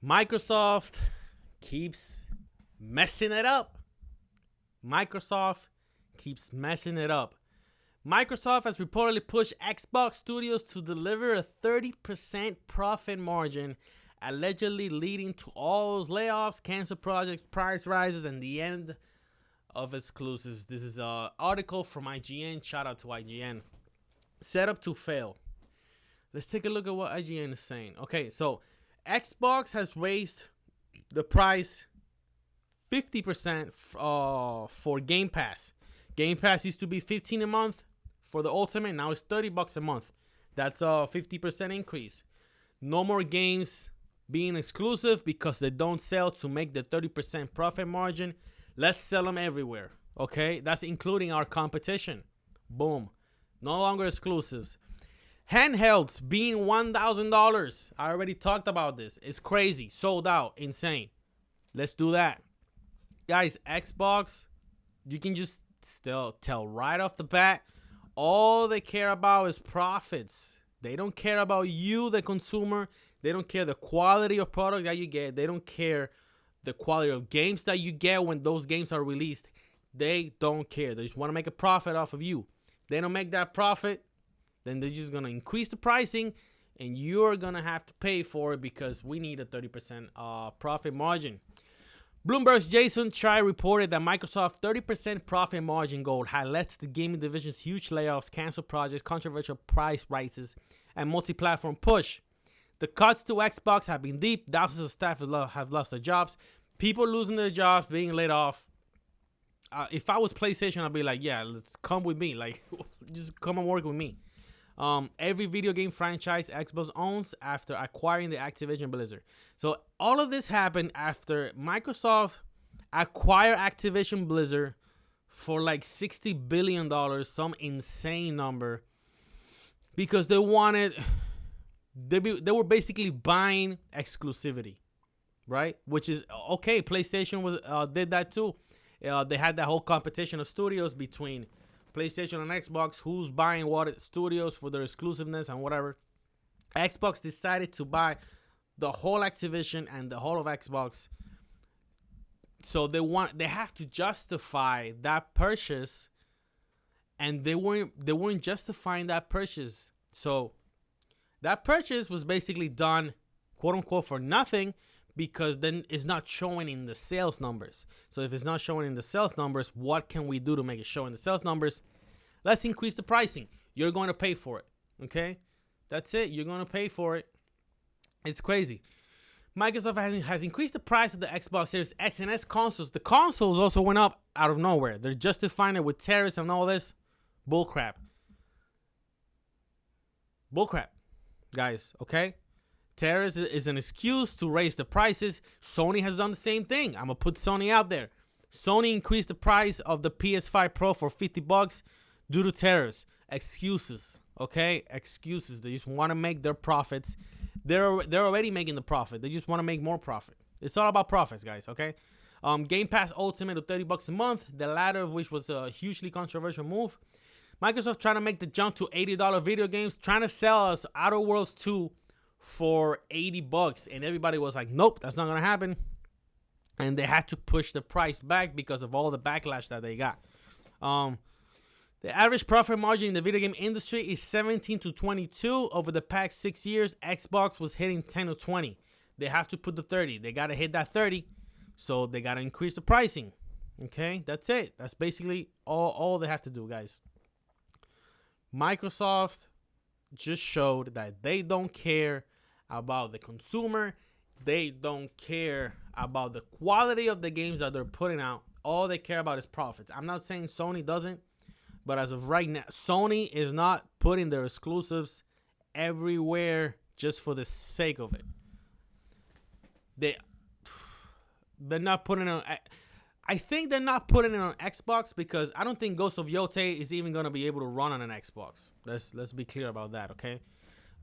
Microsoft keeps messing it up. Microsoft keeps messing it up. Microsoft has reportedly pushed Xbox Studios to deliver a 30% profit margin, allegedly leading to all those layoffs, cancel projects, price rises, and the end of exclusives. This is an article from IGN. Shout out to IGN. Set up to fail. Let's take a look at what IGN is saying. Okay, so Xbox has raised the price 50% for Game Pass. Game Pass used to be $15 a month for the Ultimate. Now it's $30 a month. That's a 50% increase. No more games being exclusive because they don't sell to make the 30% profit margin. Let's sell them everywhere. Okay, that's including our competition. Boom. No longer exclusives. Handhelds being $1,000. I already talked about this. It's crazy. Sold out. Insane. Let's do that. Guys, Xbox, you can just still tell right off the bat, all they care about is profits. They don't care about you, the consumer. They don't care the quality of product that you get. They don't care the quality of games that you get when those games are released. They don't care. They just want to make a profit off of you. They don't make that profit, then they're just going to increase the pricing, and you're going to have to pay for it because we need a 30% profit margin. Bloomberg's Jason Chai reported that Microsoft's 30% profit margin goal had led to the gaming division's huge layoffs, canceled projects, controversial price rises, and multi-platform push. The cuts to Xbox have been deep. Thousands of staff have lost their jobs. People losing their jobs, being laid off. If I was PlayStation, I'd be like, yeah, let's come with me. Like, just come and work with me. Every video game franchise Xbox owns after acquiring the Activision Blizzard. So all of this happened after Microsoft acquired Activision Blizzard for like $60 billion, some insane number, because they wanted, they were basically buying exclusivity, right? Which is okay. PlayStation did that too. They had that whole competition of studios between PlayStation and Xbox, who's buying what studios for their exclusiveness and whatever. Xbox decided to buy the whole Activision and the whole of Xbox. So they have to justify that purchase, and they weren't justifying that purchase. So that purchase was basically done, quote unquote, for nothing, because then it's not showing in the sales numbers. So if it's not showing in the sales numbers, what can we do to make it show in the sales numbers? Let's increase the pricing. You're going to pay for it. Okay? That's it. You're going to pay for it. It's crazy. Microsoft has increased the price of the Xbox Series X and S consoles. The consoles also went up out of nowhere. They're justifying it with tariffs and all this. Bullcrap. Bullcrap, guys. Okay? Tariffs is an excuse to raise the prices. Sony has done the same thing. I'm going to put Sony out there. Sony increased the price of the PS5 Pro for $50 due to tariffs. Excuses, okay? Excuses. They just want to make their profits. They're already making the profit. They just want to make more profit. It's all about profits, guys, okay? Game Pass Ultimate of $30 a month, the latter of which was a hugely controversial move. Microsoft trying to make the jump to $80 video games, trying to sell us Outer Worlds 2 for $80, and everybody was like, nope, that's not gonna happen. And they had to push the price back because of all the backlash that they got. The average profit margin in the video game industry is 17 to 22. Over the past 6 years, Xbox was hitting 10 to 20. They have to put the 30. They gotta hit that 30, so they gotta increase the pricing. Okay, that's it. That's basically all they have to do, guys. Microsoft just showed that they don't care about the consumer. They don't care about the quality of the games that they're putting out. All they care about is profits. I'm not saying Sony doesn't, but as of right now, Sony is not putting their exclusives everywhere just for the sake of it. They're not putting it on. I think they're not putting it on Xbox because I don't think Ghost of Yotei is even going to be able to run on an Xbox. Let's be clear about that, okay?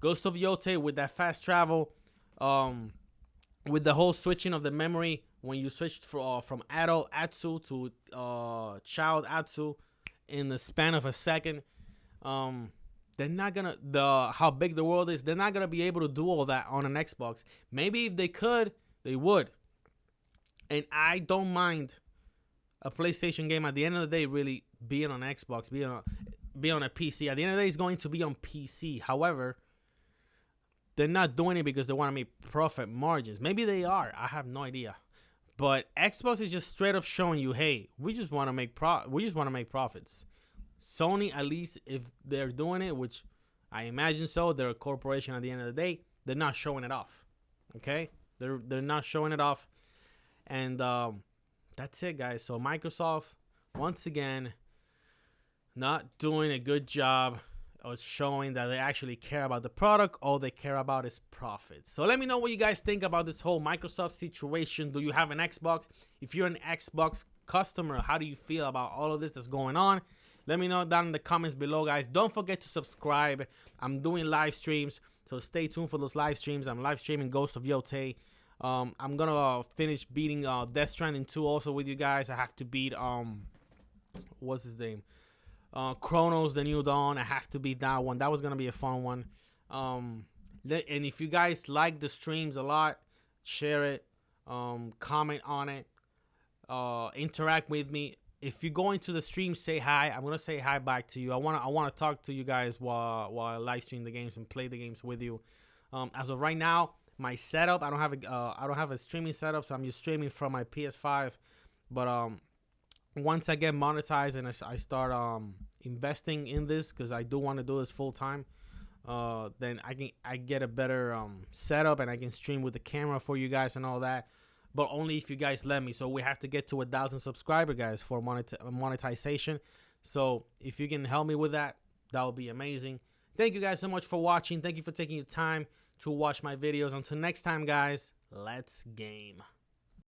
Ghost of Yotei with that fast travel, with the whole switching of the memory when you switched from adult Atsu to child Atsu in the span of a second, they're not gonna how big the world is. They're not gonna be able to do all that on an Xbox. Maybe if they could, They would. And I don't mind a PlayStation game at the end of the day really being on Xbox, being on a PC. At the end of the day, it's going to be on PC. However, they're not doing it because they want to make profit margins. Maybe they are. I have no idea. But Xbox is just straight up showing you, hey, we just want to make profits. Sony, at least if they're doing it, which I imagine so, they're a corporation at the end of the day, they're not showing it off. Okay? They're not showing it off. And that's it, guys. So Microsoft, once again, not doing a good job of showing that they actually care about the product. All they care about is profits. So let me know what you guys think about this whole Microsoft situation. Do you have an Xbox? If you're an Xbox customer, how do you feel about all of this that's going on? Let me know down in the comments below, guys. Don't forget to subscribe. I'm doing live streams, so stay tuned for those live streams. I'm live streaming Ghost of Yotei. I'm gonna finish beating Death Stranding 2 also with you guys. I have to beat what's his name? Chronos the New Dawn. I have to beat that one. That was gonna be a fun one. And if you guys like the streams a lot, share it, comment on it, interact with me. If you go into the stream, say hi. I'm gonna say hi back to you. I wanna talk to you guys while I live stream the games and play the games with you. As of right now, my setup, I don't have a streaming setup, so I'm just streaming from my PS5. But once I get monetized and I start investing in this, because I do want to do this full time, then I get a better setup and I can stream with the camera for you guys and all that. But only if you guys let me. So we have to get to 1,000 subscribers, guys, for monetization. So if you can help me with that, that would be amazing. Thank you guys so much for watching. Thank you for taking your time to watch my videos. Until next time, guys, let's game.